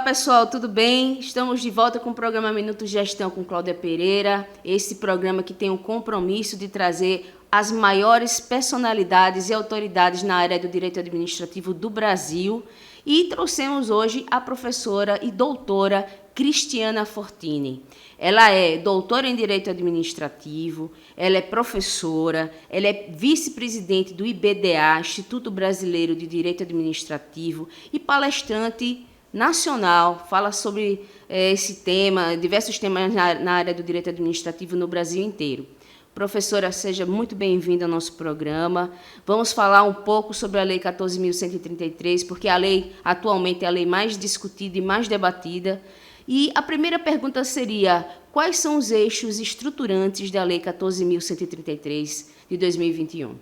Pessoal, tudo bem? Estamos de volta com o programa Minuto Gestão com Cláudia Pereira. Esse programa que tem o compromisso de trazer as maiores personalidades e autoridades na área do direito administrativo do Brasil. E trouxemos hoje a professora e doutora Cristiana Fortini. Ela é doutora em Direito Administrativo, ela é professora, ela é vice-presidente do IBDA, Instituto Brasileiro de Direito Administrativo, e palestrante nacional, fala sobre esse tema, diversos temas na área do direito administrativo no Brasil inteiro. Professora, seja muito bem-vinda ao nosso programa. Vamos falar um pouco sobre a Lei 14.133, porque a lei atualmente é a lei mais discutida e mais debatida. E a primeira pergunta seria: quais são os eixos estruturantes da Lei 14.133 de 2021?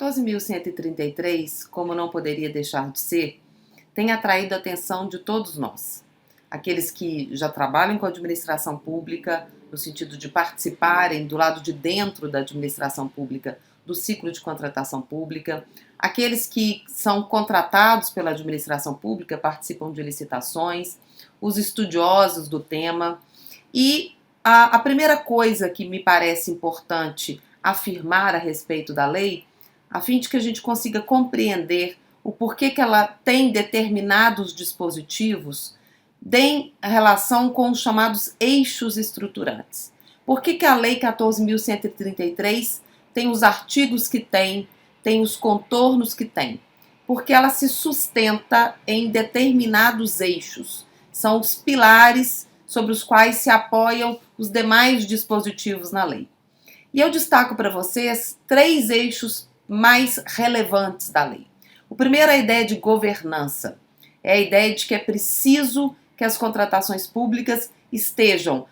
14.133, como não poderia deixar de ser, tem atraído a atenção de todos nós. Aqueles que já trabalham com a administração pública, no sentido de participarem do lado de dentro da administração pública do ciclo de contratação pública, aqueles que são contratados pela administração pública, participam de licitações, os estudiosos do tema. E a primeira coisa que me parece importante afirmar a respeito da lei, a fim de que a gente consiga compreender o porquê que ela tem determinados dispositivos em relação com os chamados eixos estruturantes. Por que a Lei 14.133 tem os artigos que tem os contornos que tem? Porque ela se sustenta em determinados eixos. São os pilares sobre os quais se apoiam os demais dispositivos na lei. E eu destaco para vocês 3 eixos mais relevantes da lei. O primeiro é a ideia de governança. É a ideia de que é preciso que as contratações públicas estejam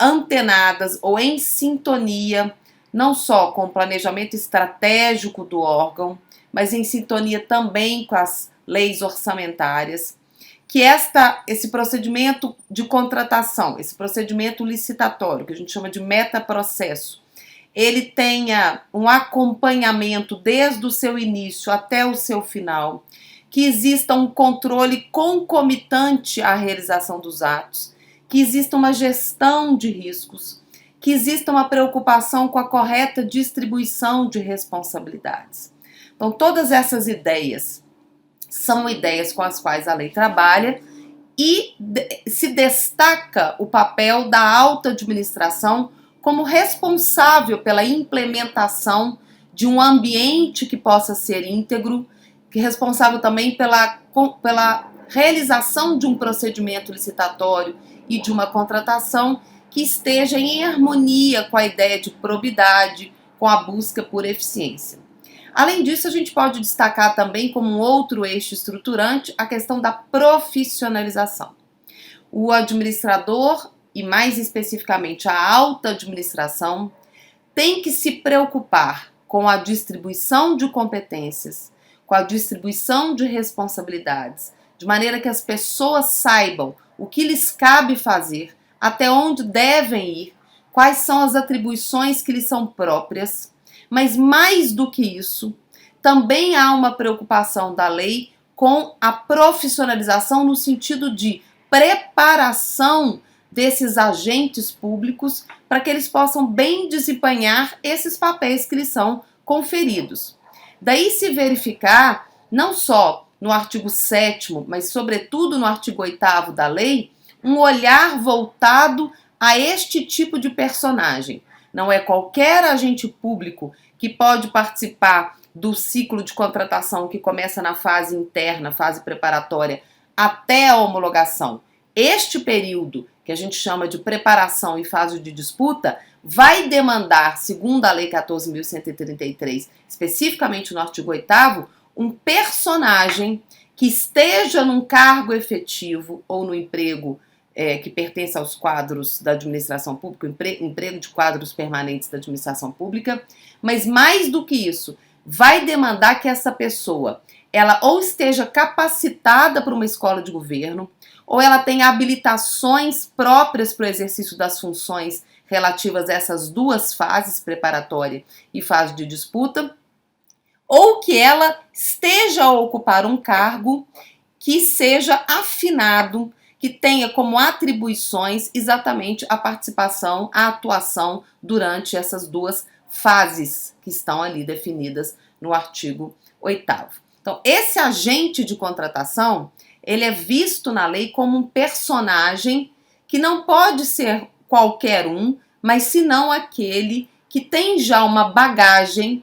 antenadas ou em sintonia, não só com o planejamento estratégico do órgão, mas em sintonia também com as leis orçamentárias, que esse procedimento de contratação, esse procedimento licitatório, que a gente chama de metaprocesso, ele tenha um acompanhamento desde o seu início até o seu final, que exista um controle concomitante à realização dos atos, que exista uma gestão de riscos, que exista uma preocupação com a correta distribuição de responsabilidades. Então, todas essas ideias são ideias com as quais a lei trabalha e se destaca o papel da alta administração como responsável pela implementação de um ambiente que possa ser íntegro, que é responsável também pela realização de um procedimento licitatório e de uma contratação que esteja em harmonia com a ideia de probidade, com a busca por eficiência. Além disso, a gente pode destacar também como um outro eixo estruturante a questão da profissionalização. O administrador, e mais especificamente a alta administração, tem que se preocupar com a distribuição de competências, com a distribuição de responsabilidades, de maneira que as pessoas saibam o que lhes cabe fazer, até onde devem ir, quais são as atribuições que lhes são próprias. Mas mais do que isso, também há uma preocupação da lei com a profissionalização no sentido de preparação desses agentes públicos para que eles possam bem desempenhar esses papéis que lhes são conferidos. Daí se verificar, não só no artigo 7º, mas sobretudo no artigo 8º da lei, um olhar voltado a este tipo de personagem. Não é qualquer agente público que pode participar do ciclo de contratação que começa na fase interna, fase preparatória, até a homologação. Este período, que a gente chama de preparação e fase de disputa, vai demandar, segundo a Lei 14.133, especificamente no artigo 8º, um personagem que esteja num cargo efetivo ou no emprego que pertence aos quadros da administração pública, emprego de quadros permanentes da administração pública, mas mais do que isso, vai demandar que essa pessoa ela ou esteja capacitada para uma escola de governo, ou ela tenha habilitações próprias para o exercício das funções relativas a essas 2 fases, preparatória e fase de disputa, ou que ela esteja a ocupar um cargo que seja afinado, que tenha como atribuições exatamente a participação, a atuação durante essas duas fases que estão ali definidas no artigo 8º. Então, esse agente de contratação, ele é visto na lei como um personagem que não pode ser qualquer um, mas senão aquele que tem já uma bagagem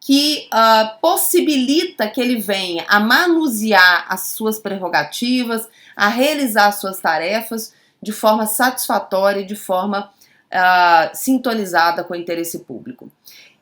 que possibilita que ele venha a manusear as suas prerrogativas, a realizar suas tarefas de forma satisfatória e de forma sintonizada com o interesse público.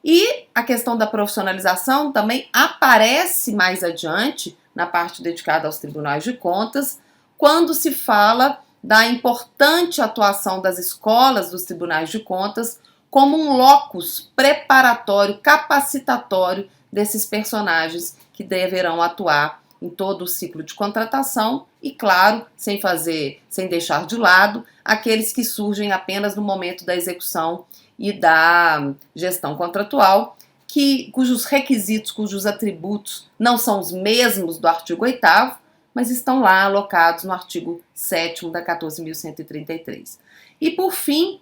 E a questão da profissionalização também aparece mais adiante, na parte dedicada aos tribunais de contas, quando se fala da importante atuação das escolas dos tribunais de contas como um locus preparatório, capacitatório desses personagens que deverão atuar em todo o ciclo de contratação e, claro, sem deixar de lado aqueles que surgem apenas no momento da execução e da gestão contratual, cujos requisitos, cujos atributos não são os mesmos do artigo 8º, mas estão lá alocados no artigo 7º da 14.133. E, por fim,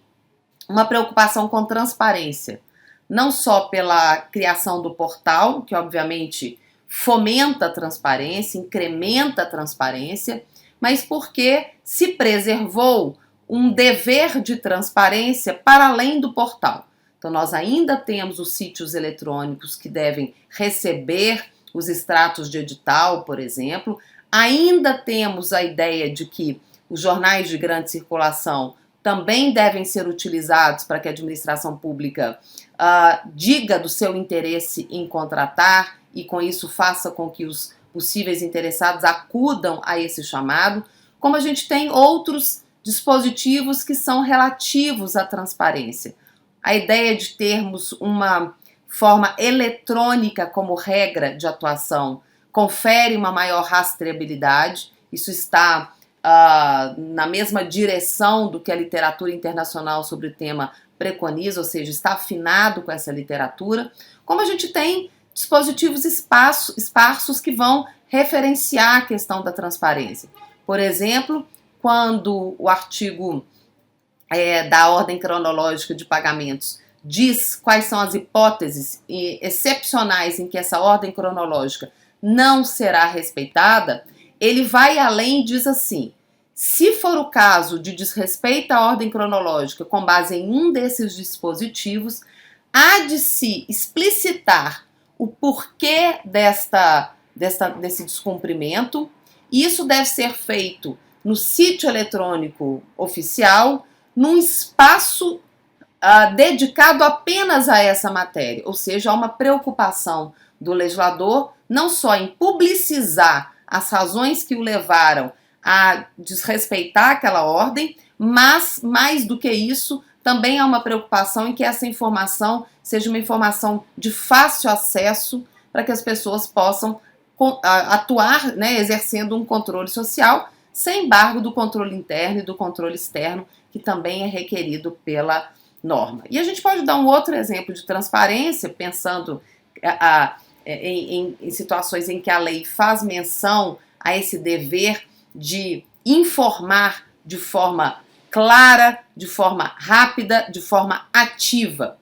uma preocupação com transparência, não só pela criação do portal, que obviamente fomenta a transparência, incrementa a transparência, mas porque se preservou um dever de transparência para além do portal. Então, nós ainda temos os sítios eletrônicos que devem receber os extratos de edital, por exemplo. Ainda temos a ideia de que os jornais de grande circulação também devem ser utilizados para que a administração pública diga do seu interesse em contratar e, com isso, faça com que os possíveis interessados acudam a esse chamado, como a gente tem outros dispositivos que são relativos à transparência. A ideia de termos uma forma eletrônica como regra de atuação confere uma maior rastreabilidade, isso está na mesma direção do que a literatura internacional sobre o tema preconiza, ou seja, está afinado com essa literatura, como a gente tem dispositivos esparsos que vão referenciar a questão da transparência. Por exemplo, quando o artigo da ordem cronológica de pagamentos diz quais são as hipóteses excepcionais em que essa ordem cronológica não será respeitada, ele vai além e diz assim: se for o caso de desrespeito à ordem cronológica com base em um desses dispositivos, há de se explicitar o porquê desse descumprimento, e isso deve ser feito no sítio eletrônico oficial, num espaço dedicado apenas a essa matéria, ou seja, há uma preocupação do legislador não só em publicizar as razões que o levaram a desrespeitar aquela ordem, mas, mais do que isso, também há uma preocupação em que essa informação seja uma informação de fácil acesso para que as pessoas possam atuar, exercendo um controle social, sem embargo do controle interno e do controle externo, que também é requerido pela norma. E a gente pode dar um outro exemplo de transparência, pensando em situações em que a lei faz menção a esse dever de informar de forma clara, de forma rápida, de forma ativa.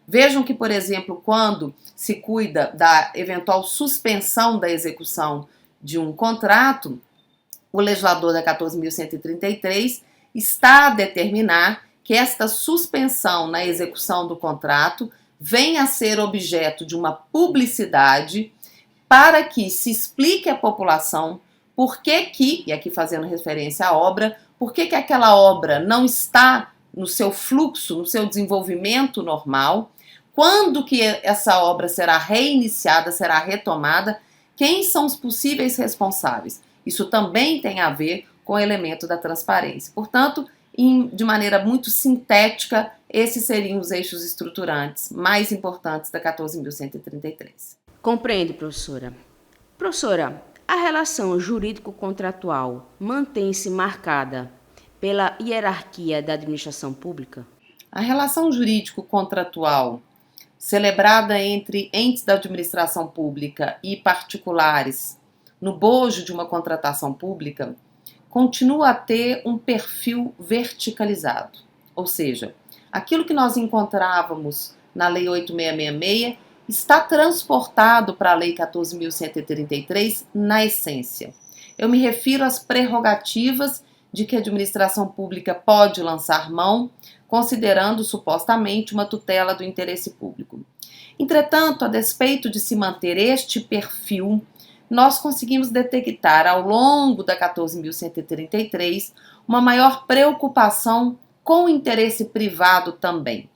Vejam que, por exemplo, quando se cuida da eventual suspensão da execução de um contrato, o legislador da 14.133 está a determinar que esta suspensão na execução do contrato venha a ser objeto de uma publicidade para que se explique à população por que, e aqui fazendo referência à obra, por que aquela obra não está no seu fluxo, no seu desenvolvimento normal, quando que essa obra será reiniciada, será retomada, quem são os possíveis responsáveis. Isso também tem a ver com o elemento da transparência. Portanto, de maneira muito sintética, esses seriam os eixos estruturantes mais importantes da 14.133. Compreendo, professora. Professora, a relação jurídico-contratual mantém-se marcada pela hierarquia da administração pública? A relação jurídico-contratual celebrada entre entes da administração pública e particulares no bojo de uma contratação pública continua a ter um perfil verticalizado, ou seja, aquilo que nós encontrávamos na Lei 8.666 está transportado para a Lei 14.133 na essência. Eu me refiro às prerrogativas de que a administração pública pode lançar mão, considerando supostamente uma tutela do interesse público. Entretanto, a despeito de se manter este perfil, nós conseguimos detectar ao longo da 14.133 uma maior preocupação com o interesse privado também.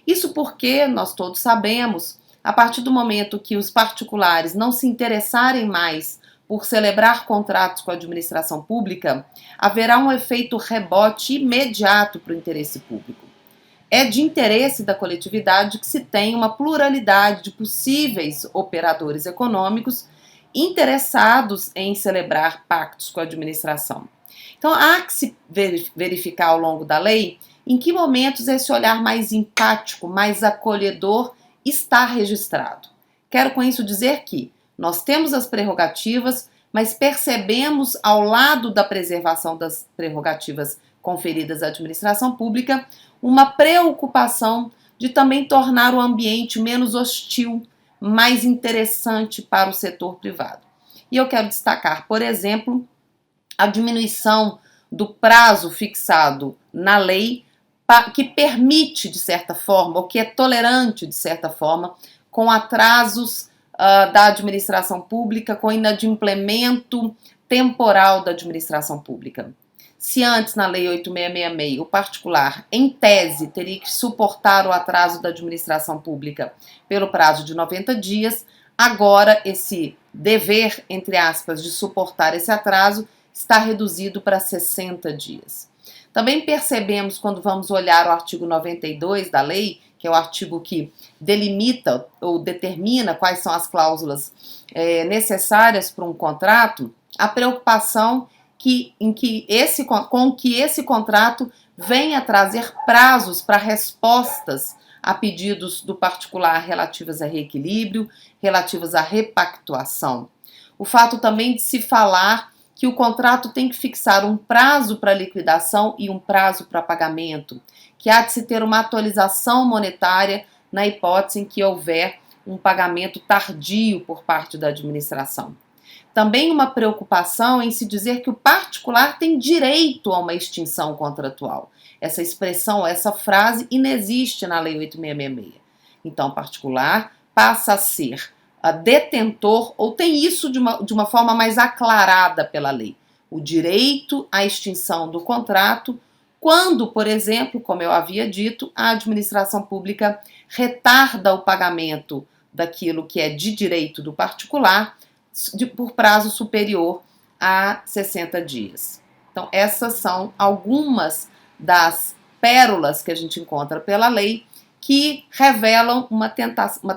Isso porque, nós todos sabemos, a partir do momento que os particulares não se interessarem mais por celebrar contratos com a administração pública, haverá um efeito rebote imediato para o interesse público. É de interesse da coletividade que se tenha uma pluralidade de possíveis operadores econômicos interessados em celebrar pactos com a administração. Então, há que se verificar ao longo da lei em que momentos esse olhar mais empático, mais acolhedor está registrado. Quero com isso dizer que nós temos as prerrogativas, mas percebemos ao lado da preservação das prerrogativas conferidas à administração pública uma preocupação de também tornar o ambiente menos hostil, mais interessante para o setor privado. E eu quero destacar, por exemplo, a diminuição do prazo fixado na lei que permite, de certa forma, ou que é tolerante, de certa forma, com atrasos da administração pública, com inadimplemento temporal da administração pública. Se antes, na Lei 8.666, o particular, em tese, teria que suportar o atraso da administração pública pelo prazo de 90 dias, agora esse dever, entre aspas, de suportar esse atraso está reduzido para 60 dias. Também percebemos, quando vamos olhar o artigo 92 da lei, que é o artigo que delimita ou determina quais são as cláusulas necessárias para um contrato, a preocupação com que esse contrato venha trazer prazos para respostas a pedidos do particular relativas a reequilíbrio, relativas à repactuação. O fato também de se falar que o contrato tem que fixar um prazo para liquidação e um prazo para pagamento, que há de se ter uma atualização monetária na hipótese em que houver um pagamento tardio por parte da administração. Também uma preocupação em se dizer que o particular tem direito a uma extinção contratual. Essa expressão, essa frase inexiste na Lei 8.666. Então, o particular passa a ser detentor, ou tem isso de uma forma mais aclarada pela lei, o direito à extinção do contrato, quando, por exemplo, como eu havia dito, a administração pública retarda o pagamento daquilo que é de direito do particular por prazo superior a 60 dias. Então, essas são algumas das pérolas que a gente encontra pela lei que revelam uma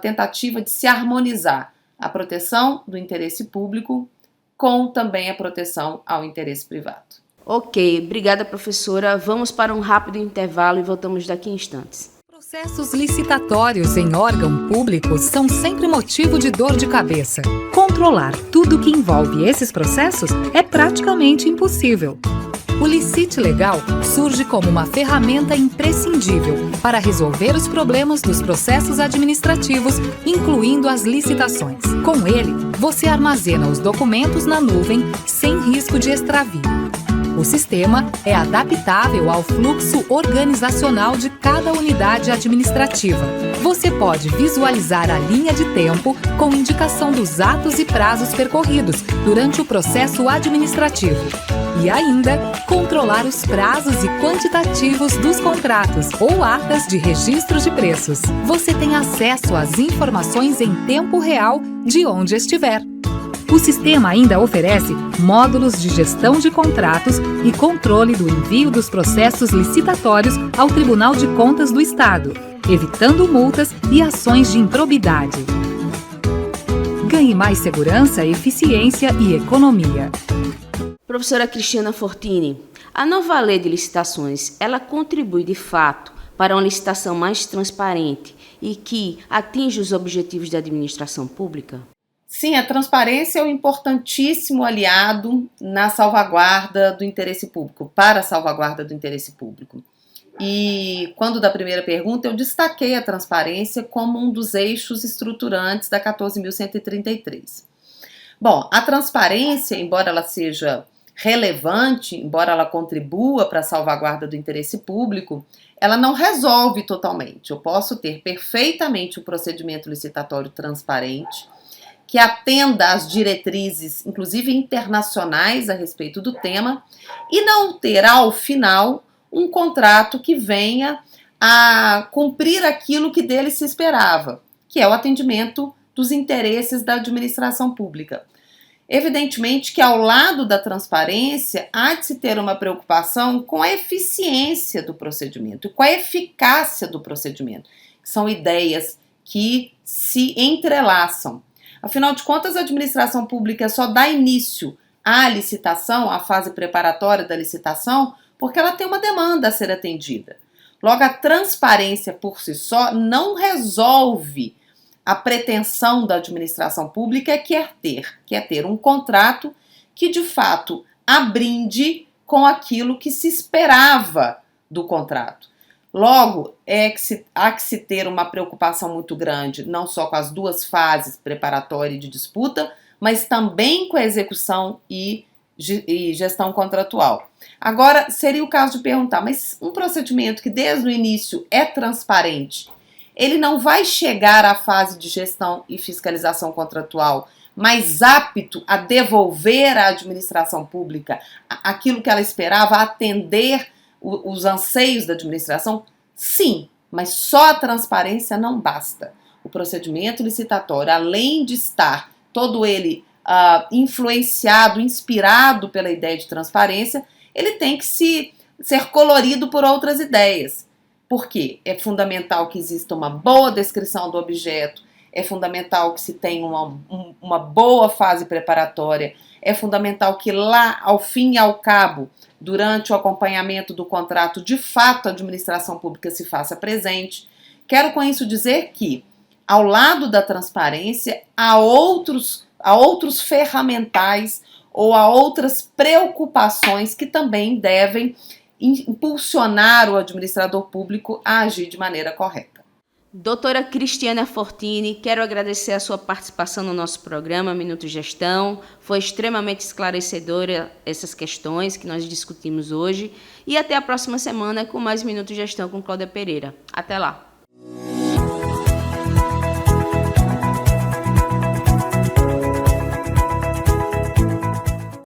tentativa de se harmonizar a proteção do interesse público com também a proteção ao interesse privado. Ok, obrigada, professora. Vamos para um rápido intervalo e voltamos daqui a instantes. Processos licitatórios em órgão público são sempre motivo de dor de cabeça. Controlar tudo que envolve esses processos é praticamente impossível. O Licite Legal surge como uma ferramenta imprescindível para resolver os problemas dos processos administrativos, incluindo as licitações. Com ele, você armazena os documentos na nuvem sem risco de extravio. O sistema é adaptável ao fluxo organizacional de cada unidade administrativa. Você pode visualizar a linha de tempo com indicação dos atos e prazos percorridos durante o processo administrativo. E ainda, controlar os prazos e quantitativos dos contratos ou atas de registros de preços. Você tem acesso às informações em tempo real de onde estiver. O sistema ainda oferece módulos de gestão de contratos e controle do envio dos processos licitatórios ao Tribunal de Contas do Estado, evitando multas e ações de improbidade. Ganhe mais segurança, eficiência e economia. Professora Cristiana Fortini, a nova lei de licitações, ela contribui de fato para uma licitação mais transparente e que atinge os objetivos da administração pública? Sim, a transparência é um importantíssimo aliado na salvaguarda do interesse público, para a salvaguarda do interesse público. E quando da primeira pergunta, eu destaquei a transparência como um dos eixos estruturantes da 14.133. Bom, a transparência, embora ela seja relevante, embora ela contribua para a salvaguarda do interesse público, ela não resolve totalmente. Eu posso ter perfeitamente um procedimento licitatório transparente, que atenda às diretrizes, inclusive internacionais, a respeito do tema, e não ter, ao final, um contrato que venha a cumprir aquilo que dele se esperava, que é o atendimento dos interesses da administração pública. Evidentemente que ao lado da transparência há de se ter uma preocupação com a eficiência do procedimento e com a eficácia do procedimento, que são ideias que se entrelaçam. Afinal de contas, a administração pública só dá início à licitação, à fase preparatória da licitação, porque ela tem uma demanda a ser atendida. Logo, a transparência por si só não resolve a pretensão da administração pública que é ter um contrato que, de fato, abrinde com aquilo que se esperava do contrato. Logo, há que se ter uma preocupação muito grande, não só com as duas fases, preparatória e de disputa, mas também com a execução e gestão contratual. Agora, seria o caso de perguntar, mas um procedimento que desde o início é transparente, ele não vai chegar à fase de gestão e fiscalização contratual mais apto a devolver à administração pública aquilo que ela esperava, atender os anseios da administração? Sim, mas só a transparência não basta. O procedimento licitatório, além de estar todo ele influenciado, inspirado pela ideia de transparência, ele tem que ser colorido por outras ideias. Por quê? É fundamental que exista uma boa descrição do objeto, é fundamental que se tenha uma boa fase preparatória, é fundamental que lá, ao fim e ao cabo, durante o acompanhamento do contrato, de fato a administração pública se faça presente. Quero com isso dizer que, ao lado da transparência, há outros ferramentais ou há outras preocupações que também devem impulsionar o administrador público a agir de maneira correta. Doutora Cristiana Fortini, quero agradecer a sua participação no nosso programa Minuto Gestão. Foi extremamente esclarecedora essas questões que nós discutimos hoje. E até a próxima semana com mais Minuto Gestão com Cláudia Pereira. Até lá!